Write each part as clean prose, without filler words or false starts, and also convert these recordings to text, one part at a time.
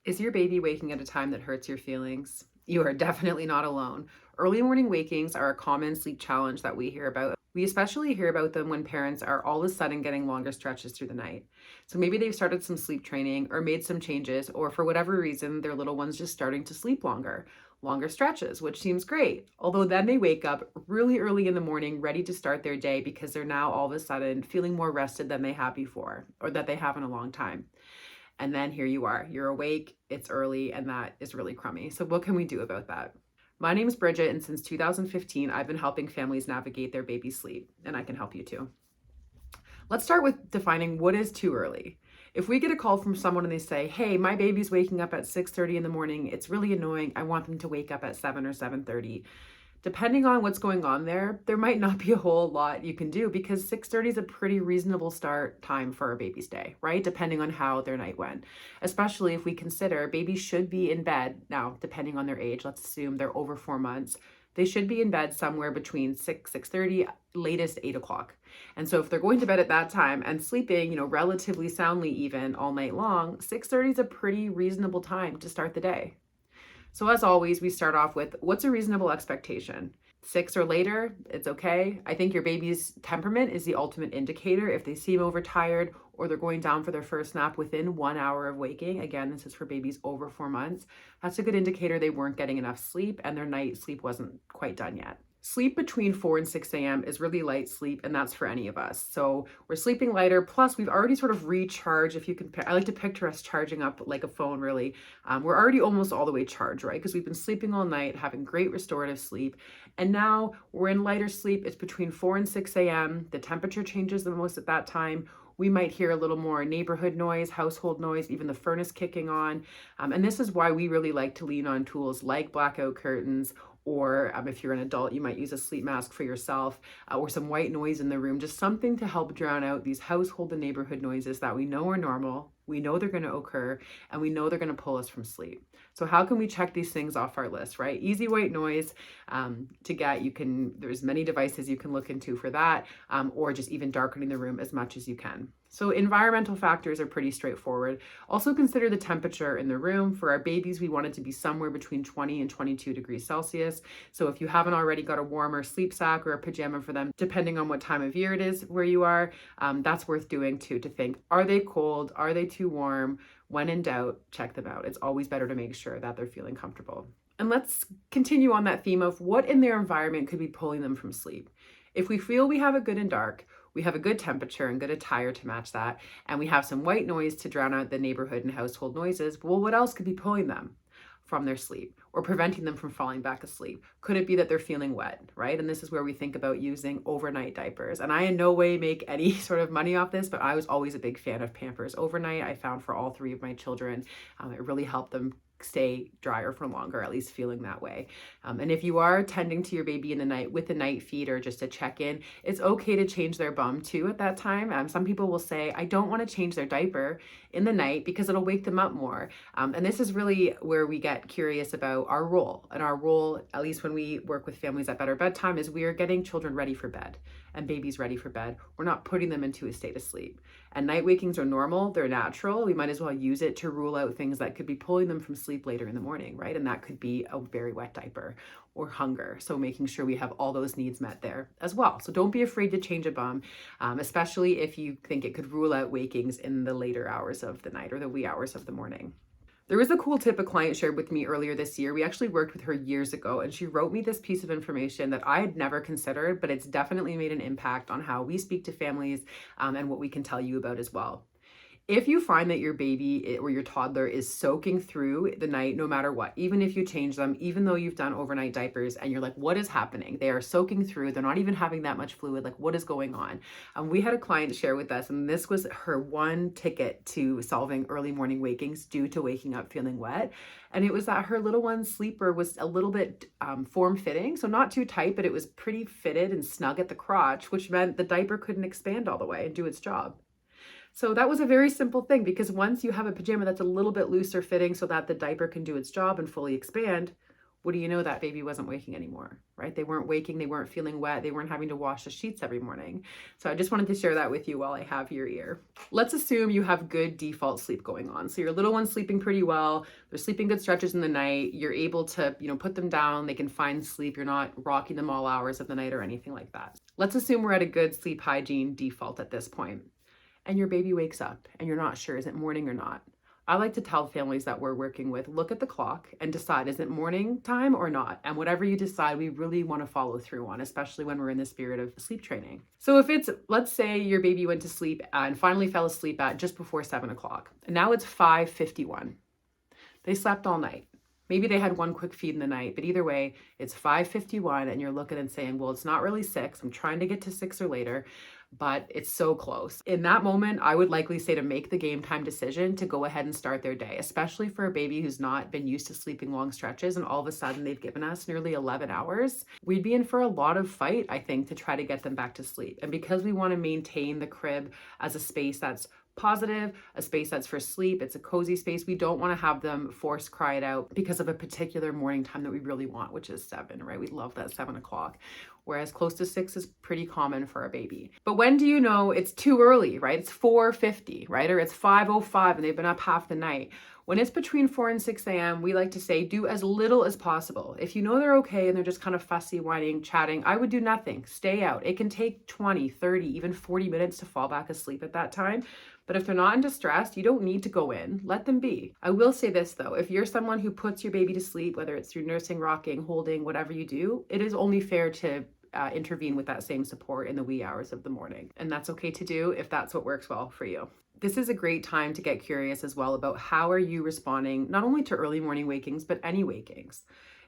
Is your baby waking at a time that hurts your feelings? You are definitely not alone. Early morning wakings are a common sleep challenge that we hear about. We especially hear about them when parents are all of a sudden getting longer stretches through the night. So maybe they've started some sleep training or made some changes, or for whatever reason, their little one's just starting to sleep longer stretches, which seems great. Although then they wake up really early in the morning, ready to start their day because they're now all of a sudden feeling more rested than they have before or that they have in a long time. And then here you are, you're awake, it's early, and that is really crummy. So, what can we do about that? My name is Bridget, and since 2015, I've been helping families navigate their baby sleep, and I can help you too. Let's start with defining what is too early. If we get a call from someone and they say, "Hey, my baby's waking up at 6:30 in the morning. It's really annoying. I want them to wake up at 7 or 7:30." Depending on what's going on there might not be a whole lot you can do because 6:30 is a pretty reasonable start time for a baby's day, right? Depending on how their night went. Especially if we consider babies should be in bed now, depending on their age. Let's assume they're over 4 months. They should be in bed somewhere between 6:30, latest 8 o'clock. And so if they're going to bed at that time and sleeping, relatively soundly even all night long, 6:30 is a pretty reasonable time to start the day. So as always, we start off with what's a reasonable expectation? 6 or later, it's okay. I think your baby's temperament is the ultimate indicator. If they seem overtired or they're going down for their first nap within 1 hour of waking, again, this is for babies over 4 months, that's a good indicator they weren't getting enough sleep and their night sleep wasn't quite done yet. Sleep between 4 and 6 a.m. is really light sleep, and that's for any of us. So we're sleeping lighter. Plus, we've already sort of recharged. If you can, I like to picture us charging up like a phone, really. We're already almost all the way charged, right? Because we've been sleeping all night, having great restorative sleep. And now we're in lighter sleep. It's between 4 and 6 a.m. The temperature changes the most at that time. We might hear a little more neighborhood noise, household noise, even the furnace kicking on. And this is why we really like to lean on tools like blackout curtains, or if you're an adult, you might use a sleep mask for yourself, or some white noise in the room, just something to help drown out these household and neighborhood noises that we know are normal, we know they're going to occur, and we know they're going to pull us from sleep. So how can we check these things off our list, right? Easy white noise to get. There's many devices you can look into for that, or just even darkening the room as much as you can. So environmental factors are pretty straightforward. Also consider the temperature in the room. For our babies, we want it to be somewhere between 20 and 22 degrees Celsius. So if you haven't already got a warmer sleep sack or a pajama for them, depending on what time of year it is where you are, that's worth doing too, to think, are they cold? Are they too warm? When in doubt, check them out. It's always better to make sure that they're feeling comfortable. And let's continue on that theme of what in their environment could be pulling them from sleep. If we feel we have a good and dark, we have a good temperature and good attire to match that, and we have some white noise to drown out the neighborhood and household noises, well, what else could be pulling them from their sleep or preventing them from falling back asleep? Could it be that they're feeling wet, right? And this is where we think about using overnight diapers. And I in no way make any sort of money off this, but I was always a big fan of Pampers Overnight. I found for all three of my children, it really helped them stay drier for longer, at least feeling that way. And if you are tending to your baby in the night with a night feed or just a check-in, it's okay to change their bum too at that time. Some people will say, I don't want to change their diaper in the night because it'll wake them up more. And this is really where we get curious about our role. And our role, at least when we work with families at Better Bedtime, is we are getting children ready for bed and babies ready for bed. We're not putting them into a state of sleep. And night wakings are normal, they're natural. We might as well use it to rule out things that could be pulling them from sleep later in the morning, right? And that could be a very wet diaper or hunger. So making sure we have all those needs met there as well. So don't be afraid to change a bum, especially if you think it could rule out wakings in the later hours of the night or the wee hours of the morning. There was a cool tip a client shared with me earlier this year. We actually worked with her years ago, and she wrote me this piece of information that I had never considered, but it's definitely made an impact on how we speak to families, and what we can tell you about as well. If you find that your baby or your toddler is soaking through the night, no matter what, even if you change them, even though you've done overnight diapers and you're like, what is happening? They are soaking through, they're not even having that much fluid. Like, what is going on? We had a client share with us, and this was her one ticket to solving early morning wakings due to waking up feeling wet. And it was that her little one's sleeper was a little bit form fitting. So not too tight, but it was pretty fitted and snug at the crotch, which meant the diaper couldn't expand all the way and do its job. So that was a very simple thing, because once you have a pajama that's a little bit looser fitting so that the diaper can do its job and fully expand, what do you know, that baby wasn't waking anymore, right? They weren't waking, they weren't feeling wet, they weren't having to wash the sheets every morning. So I just wanted to share that with you while I have your ear. Let's assume you have good default sleep going on. So your little one's sleeping pretty well, they're sleeping good stretches in the night, you're able to, put them down, they can find sleep, you're not rocking them all hours of the night or anything like that. Let's assume we're at a good sleep hygiene default at this point, and your baby wakes up and you're not sure, is it morning or not? I like to tell families that we're working with, look at the clock and decide, is it morning time or not? And whatever you decide, we really want to follow through on, especially when we're in the spirit of sleep training. So if it's, let's say your baby went to sleep and finally fell asleep at just before 7 o'clock, and now it's 5:51. They slept all night. Maybe they had one quick feed in the night, but either way, it's 5:51 and you're looking and saying, well, it's not really 6. I'm trying to get to 6 or later, but it's so close. In that moment, I would likely say to make the game time decision to go ahead and start their day, especially for a baby who's not been used to sleeping long stretches and all of a sudden they've given us nearly 11 hours. We'd be in for a lot of fight, I think, to try to get them back to sleep. And because we want to maintain the crib as a space that's positive, a space that's for sleep, it's a cozy space, we don't want to have them force cry it out because of a particular morning time that we really want, which is 7, right? We love that 7 o'clock. Whereas close to 6 is pretty common for a baby. But when do you know it's too early, right? It's 4:50, right? Or it's 5:05 and they've been up half the night. When it's between 4 and 6 a.m., we like to say do as little as possible. If you know they're okay and they're just kind of fussy, whining, chatting, I would do nothing. Stay out. It can take 20, 30, even 40 minutes to fall back asleep at that time. But if they're not in distress, you don't need to go in. Let them be. I will say this though, if you're someone who puts your baby to sleep, whether it's through nursing, rocking, holding, whatever you do, it is only fair to intervene with that same support in the wee hours of the morning. And that's okay to do if that's what works well for you. This is a great time to get curious as well about how are you responding, not only to early morning wakings, but any wakings.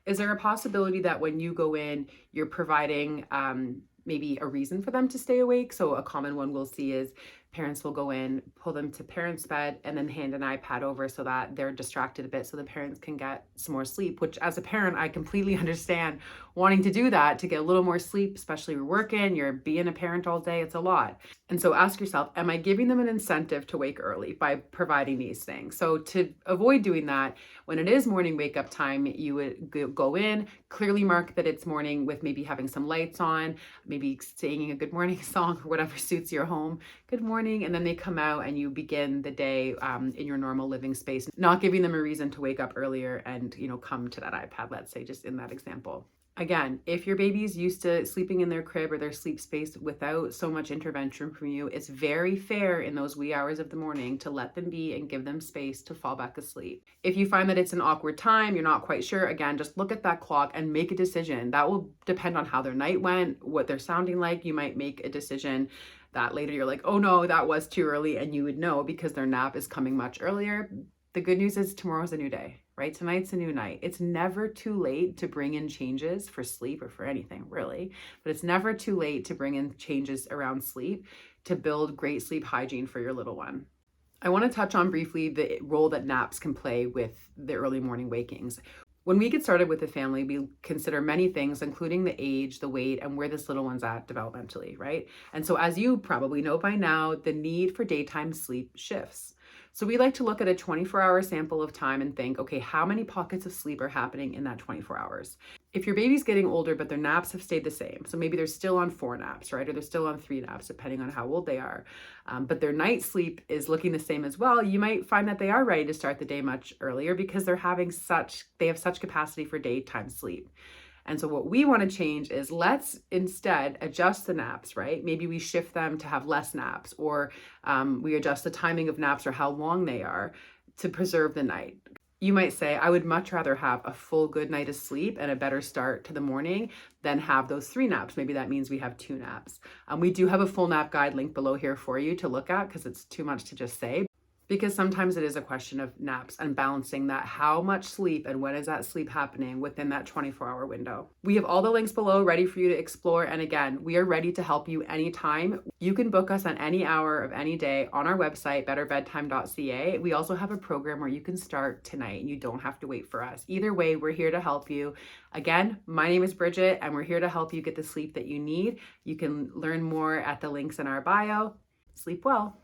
Is there a possibility that when you go in, you're providing maybe a reason for them to stay awake? So a common one we'll see is parents will go in, pull them to parents' bed, and then hand an iPad over so that they're distracted a bit so the parents can get some more sleep, which as a parent, I completely understand wanting to do that to get a little more sleep, especially you're working, you're being a parent all day, it's a lot. And so ask yourself, am I giving them an incentive to wake early by providing these things? So to avoid doing that, when it is morning wake up time, you would go in, clearly mark that it's morning with maybe having some lights on, maybe singing a good morning song or whatever suits your home. Good morning. And then they come out and you begin the day in your normal living space, not giving them a reason to wake up earlier and, come to that iPad, let's say, just in that example. Again, if your baby's used to sleeping in their crib or their sleep space without so much intervention from you, it's very fair in those wee hours of the morning to let them be and give them space to fall back asleep. If you find that it's an awkward time, you're not quite sure, again, just look at that clock and make a decision. That will depend on how their night went, what they're sounding like. You might make a decision that later you're like, oh no, that was too early, and you would know because their nap is coming much earlier. The good news is tomorrow's a new day, right? Tonight's a new night. It's never too late to bring in changes for sleep or for anything really, but it's never too late to bring in changes around sleep to build great sleep hygiene for your little one. I want to touch on briefly the role that naps can play with the early morning wakings. When we get started with a family, we consider many things, including the age, the weight, and where this little one's at developmentally, right? And so as you probably know by now, the need for daytime sleep shifts. So we like to look at a 24-hour sample of time and think, okay, how many pockets of sleep are happening in that 24 hours? If your baby's getting older, but their naps have stayed the same, so maybe they're still on 4 naps, right? Or they're still on 3 naps, depending on how old they are, but their night sleep is looking the same as well, you might find that they are ready to start the day much earlier because they have such capacity for daytime sleep. And so what we want to change is let's instead adjust the naps, right? Maybe we shift them to have less naps, or we adjust the timing of naps or how long they are to preserve the night. You might say, I would much rather have a full good night of sleep and a better start to the morning than have those 3 naps. Maybe that means we have 2 naps. We do have a full nap guide link below here for you to look at because it's too much to just say. Because sometimes it is a question of naps and balancing that, how much sleep and when is that sleep happening within that 24-hour window. We have all the links below ready for you to explore. And again, we are ready to help you anytime. You can book us on any hour of any day on our website, betterbedtime.ca. We also have a program where you can start tonight and you don't have to wait for us. Either way, we're here to help you. Again, my name is Bridget and we're here to help you get the sleep that you need. You can learn more at the links in our bio. Sleep well.